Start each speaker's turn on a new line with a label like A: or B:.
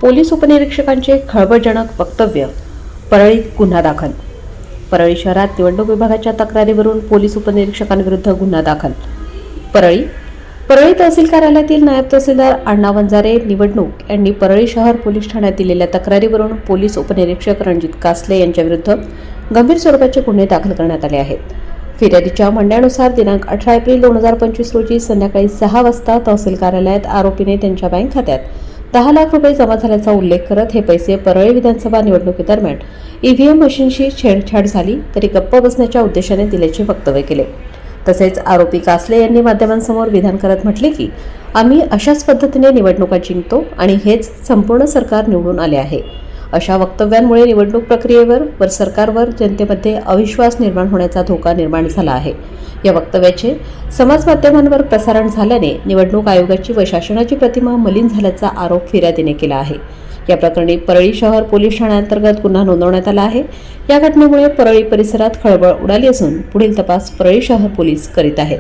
A: Police उपनिरीक्षकांचे खळबळजनक वक्तव्य, परळीत गुन्हा दाखल. परळी शहरात निवडणूक विभागाच्या तक्रारीवरून पोलीस उपनिरीक्षकांविरुद्ध गुन्हा दाखल. परळी तहसील कार्यालयातील नायब तहसीलदार अण्णा वंजारे निवडणूक यांनी परळी शहर पोलीस ठाण्यात दिलेल्या तक्रारीवरून पोलीस उपनिरीक्षक रणजित कासले यांच्याविरुद्ध गंभीर स्वरूपाचे गुन्हे दाखल करण्यात आले आहेत. फिर्यादीच्या म्हणण्यानुसार दिनांक 18 एप्रिल 2025 रोजी संध्याकाळी 6 वाजता तहसील कार्यालयात आरोपीने त्यांच्या बँक खात्यात 10 लाख रुपये जमा झाल्याचा उल्लेख करत हे पैसे परळी विधानसभा निवडणुकीदरम्यान ईव्हीएम मशीनशी छेडछाड झाली तरी गप्प बसण्याच्या उद्देशाने दिल्याचे वक्तव्य केले. तसेच आरोपी कासले यांनी माध्यमांसमोर विधान करत म्हटले की आम्ही अशाच पद्धतीने निवडणुका जिंकतो आणि हेच संपूर्ण सरकार निवडून आले आहे. अशा वक्तव्यांमुळे निवडणूक प्रक्रियेवर व सरकारवर जनतेमध्ये अविश्वास निर्माण होण्याचा धोका निर्माण झाला आहे. या वक्तव्याचे समाज माध्यमांवर प्रसारण झाल्याने निवडणूक आयोगाची व शासनाची प्रतिमा मलिन झाल्याचा आरोप फिर्यादीने केला आहे. या प्रकरणी परळी शहर पोलीस ठाण्याअंतर्गत गुन्हा नोंदवण्यात आला आहे. या घटनेमुळे परळी परिसरात खळबळ उडाली असून पुढील तपास परळी शहर पोलीस करीत आहेत.